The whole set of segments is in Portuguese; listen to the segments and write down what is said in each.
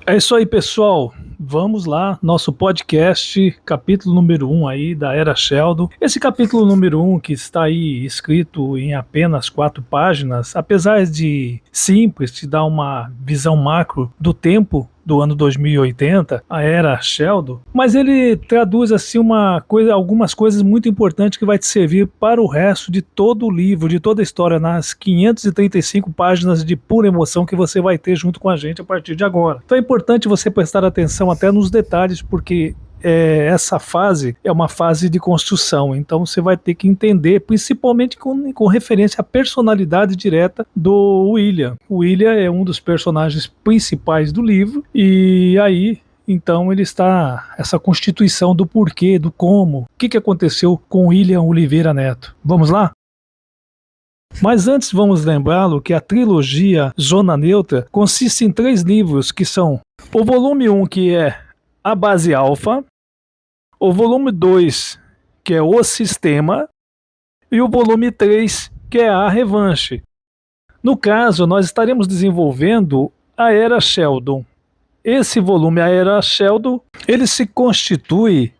É isso aí, pessoal. Vamos lá, nosso podcast, capítulo número 1 aí da Era Sheldon. Esse capítulo número 1 que está aí escrito em apenas 4 páginas, apesar de simples, te dar uma visão macro do tempo do ano 2080, a Era Sheldon, mas ele traduz assim algumas coisas muito importantes que vai te servir para o resto de todo o livro, de toda a história, nas 535 páginas de pura emoção que você vai ter junto com a gente a partir de agora. Então é importante você prestar atenção até nos detalhes, porque essa fase é uma fase de construção, então você vai ter que entender, principalmente com referência à personalidade direta do William. O William é um dos personagens principais do livro, e aí então ele está, essa constituição do porquê, do como, o que aconteceu com William Oliveira Neto. Vamos lá? Mas antes vamos lembrá-lo que a trilogia Zona Neutra consiste em 3 livros, que são o volume 1, que é a base alfa, o volume 2, que é o sistema, e o volume 3, que é a revanche. No caso, nós estaremos desenvolvendo a Era Sheldon. Esse volume, a Era Sheldon, ele se constitui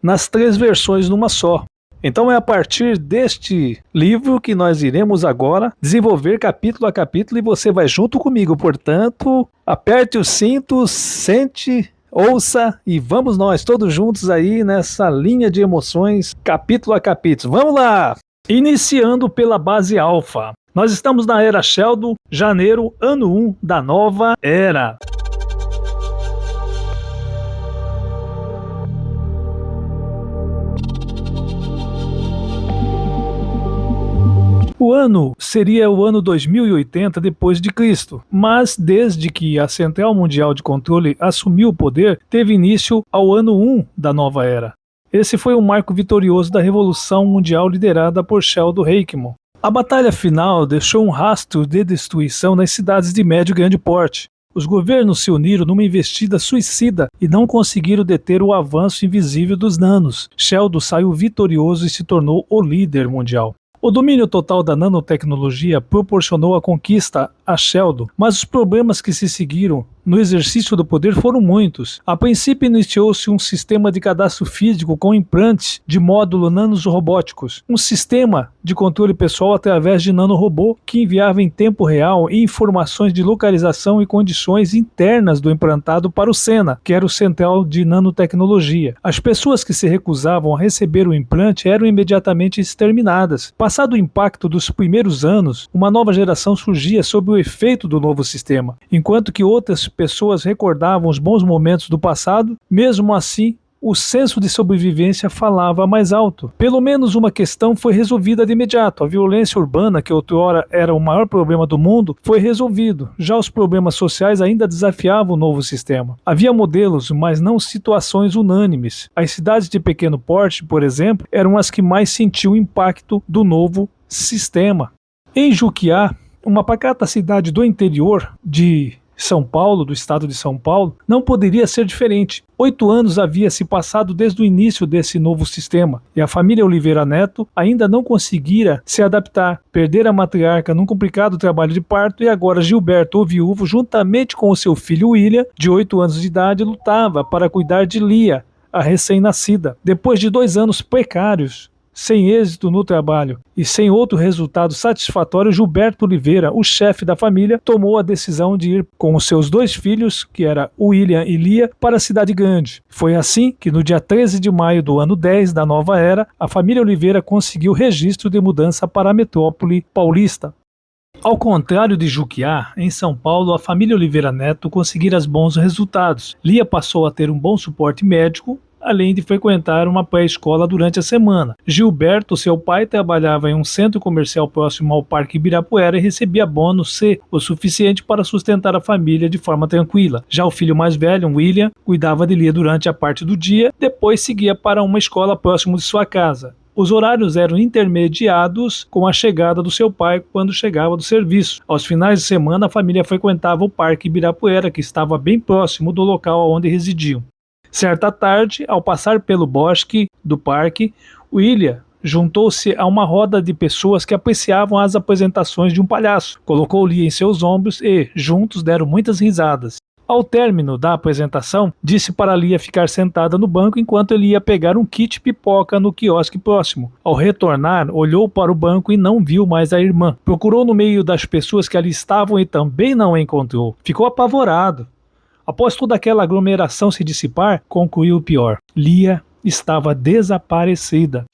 nas 3 versões numa só. Então é a partir deste livro que nós iremos agora desenvolver capítulo a capítulo, e você vai junto comigo. Portanto, aperte os cintos, sente, ouça e vamos nós todos juntos aí nessa linha de emoções, capítulo a capítulo. Vamos lá! Iniciando pela base alfa. Nós estamos na Era Sheldon, janeiro, ano 1 da nova era. O ano seria o ano 2080 depois de Cristo, mas desde que a Central Mundial de Controle assumiu o poder, teve início ao ano 1 da nova era. Esse foi o marco vitorioso da Revolução Mundial liderada por Sheldon Heikkman. A batalha final deixou um rastro de destruição nas cidades de médio e grande porte. Os governos se uniram numa investida suicida e não conseguiram deter o avanço invisível dos nanos. Sheldon saiu vitorioso e se tornou o líder mundial. O domínio total da nanotecnologia proporcionou a conquista a Sheldon, mas os problemas que se seguiram no exercício do poder foram muitos. A princípio iniciou-se um sistema de cadastro físico com implantes de módulo nanorobóticos, um sistema de controle pessoal através de nanorobô que enviava em tempo real informações de localização e condições internas do implantado para o SENA, que era o Central de Nanotecnologia. As pessoas que se recusavam a receber o implante eram imediatamente exterminadas. Passado o impacto dos primeiros anos, uma nova geração surgia sob o efeito do novo sistema, enquanto que outras pessoas recordavam os bons momentos do passado. Mesmo assim, o senso de sobrevivência falava mais alto. Pelo menos uma questão foi resolvida de imediato. A violência urbana, que outrora era o maior problema do mundo, foi resolvido. Já os problemas sociais ainda desafiavam o novo sistema. Havia modelos, mas não situações unânimes. As cidades de pequeno porte, por exemplo, eram as que mais sentiam o impacto do novo sistema. Em Juquiá, uma pacata cidade do interior de São Paulo, do estado de São Paulo, não poderia ser diferente. 8 anos havia se passado desde o início desse novo sistema, e a família Oliveira Neto ainda não conseguira se adaptar. Perdera a matriarca num complicado trabalho de parto, e agora Gilberto, o viúvo, juntamente com o seu filho William, de 8 anos de idade, lutava para cuidar de Lia, a recém-nascida. Depois de 2 anos precários, sem êxito no trabalho e sem outro resultado satisfatório, Gilberto Oliveira, o chefe da família, tomou a decisão de ir com os seus 2 filhos, que era William e Lia, para a cidade grande. Foi assim que no dia 13 de maio do ano 10 da nova era, a família Oliveira conseguiu registro de mudança para a metrópole paulista. Ao contrário de Juquiá, em São Paulo, a família Oliveira Neto conseguira bons resultados. Lia passou a ter um bom suporte médico, além de frequentar uma pré-escola durante a semana. Gilberto, seu pai, trabalhava em um centro comercial próximo ao Parque Ibirapuera e recebia bônus C, o suficiente para sustentar a família de forma tranquila. Já o filho mais velho, William, cuidava de Lia durante a parte do dia, depois seguia para uma escola próximo de sua casa. Os horários eram intermediados com a chegada do seu pai quando chegava do serviço. Aos finais de semana, a família frequentava o Parque Ibirapuera, que estava bem próximo do local onde residiam. Certa tarde, ao passar pelo bosque do parque, William juntou-se a uma roda de pessoas que apreciavam as apresentações de um palhaço. Colocou Lia em seus ombros e, juntos, deram muitas risadas. Ao término da apresentação, disse para Lia ficar sentada no banco enquanto ele ia pegar um kit pipoca no quiosque próximo. Ao retornar, olhou para o banco e não viu mais a irmã. Procurou no meio das pessoas que ali estavam e também não a encontrou. Ficou apavorado. Após toda aquela aglomeração se dissipar, concluiu o pior. Lia estava desaparecida.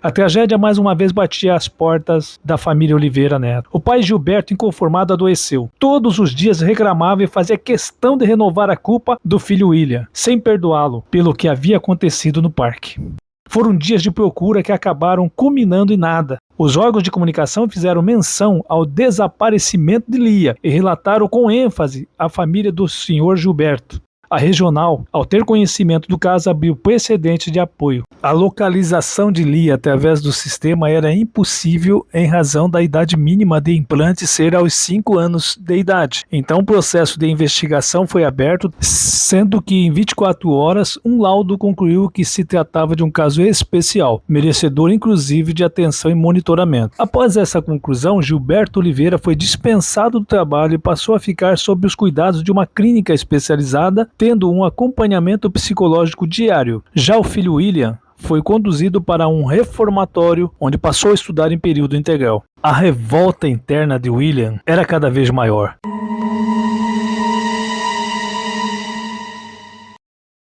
A tragédia mais uma vez batia às portas da família Oliveira Neto. O pai Gilberto, inconformado, adoeceu. Todos os dias reclamava e fazia questão de renovar a culpa do filho William, sem perdoá-lo pelo que havia acontecido no parque. Foram dias de procura que acabaram culminando em nada. Os órgãos de comunicação fizeram menção ao desaparecimento de Lia e relataram com ênfase a família do senhor Gilberto. A regional, ao ter conhecimento do caso, abriu precedentes de apoio. A localização de Lia através do sistema era impossível em razão da idade mínima de implante ser aos 5 anos de idade. Então o processo de investigação foi aberto, sendo que em 24 horas um laudo concluiu que se tratava de um caso especial, merecedor inclusive de atenção e monitoramento. Após essa conclusão, Gilberto Oliveira foi dispensado do trabalho e passou a ficar sob os cuidados de uma clínica especializada, tendo um acompanhamento psicológico diário. Já o filho William foi conduzido para um reformatório, onde passou a estudar em período integral. A revolta interna de William era cada vez maior.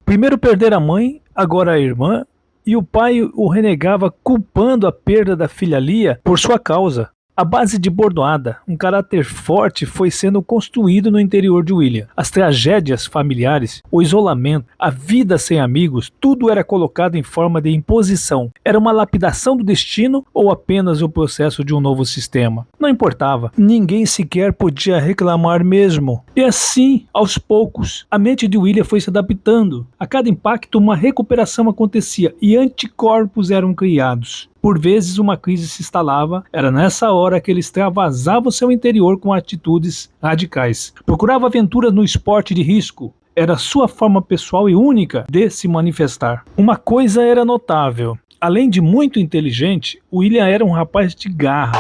Primeiro perder a mãe, agora a irmã, e o pai o renegava, culpando a perda da filha Lia por sua causa. A base de bordoada, um caráter forte, foi sendo construído no interior de William. As tragédias familiares, o isolamento, a vida sem amigos, tudo era colocado em forma de imposição. Era uma lapidação do destino ou apenas o processo de um novo sistema? Não importava, ninguém sequer podia reclamar mesmo. E assim, aos poucos, a mente de William foi se adaptando. A cada impacto, uma recuperação acontecia e anticorpos eram criados. Por vezes uma crise se instalava, era nessa hora que ele extravasava o seu interior com atitudes radicais. Procurava aventuras no esporte de risco, era sua forma pessoal e única de se manifestar. Uma coisa era notável, além de muito inteligente, William era um rapaz de garra.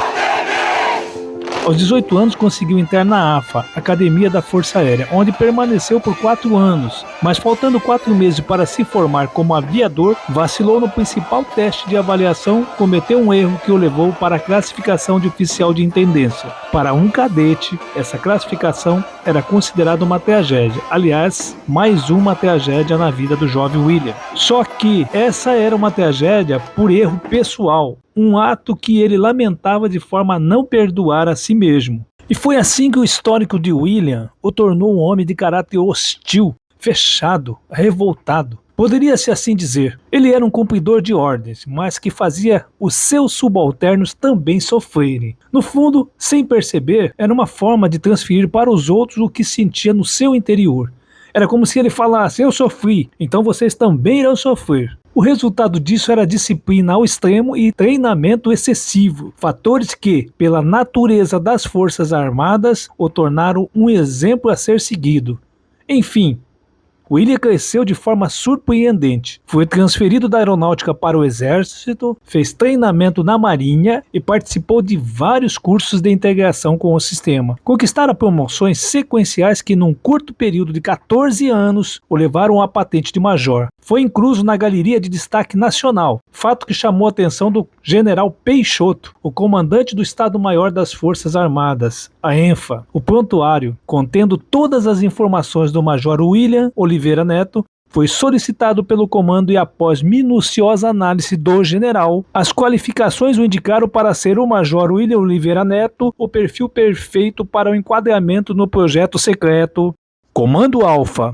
Aos 18 anos conseguiu entrar na AFA, Academia da Força Aérea, onde permaneceu por 4 anos, mas faltando 4 meses para se formar como aviador, vacilou no principal teste de avaliação, cometeu um erro que o levou para a classificação de oficial de intendência. Para um cadete, essa classificação era considerada uma tragédia, aliás, mais uma tragédia na vida do jovem William. Só que essa era uma tragédia por erro pessoal, um ato que ele lamentava de forma a não perdoar a si mesmo. E foi assim que o histórico de William o tornou um homem de caráter hostil, fechado, revoltado. Poderia-se assim dizer, ele era um cumpridor de ordens, mas que fazia os seus subalternos também sofrerem. No fundo, sem perceber, era uma forma de transferir para os outros o que sentia no seu interior. Era como se ele falasse, eu sofri, então vocês também irão sofrer. O resultado disso era disciplina ao extremo e treinamento excessivo, fatores que, pela natureza das Forças Armadas, o tornaram um exemplo a ser seguido. Enfim, William cresceu de forma surpreendente. Foi transferido da aeronáutica para o exército, fez treinamento na marinha e participou de vários cursos de integração com o sistema. Conquistara promoções sequenciais que num curto período de 14 anos o levaram à patente de major. Foi incluso na Galeria de Destaque Nacional, fato que chamou a atenção do general Peixoto, o comandante do Estado-Maior das Forças Armadas, a ENFA. O prontuário, contendo todas as informações do major William Oliveira Neto, foi solicitado pelo comando e após minuciosa análise do general, as qualificações o indicaram para ser o major William Oliveira Neto, o perfil perfeito para o enquadramento no projeto secreto Comando Alfa.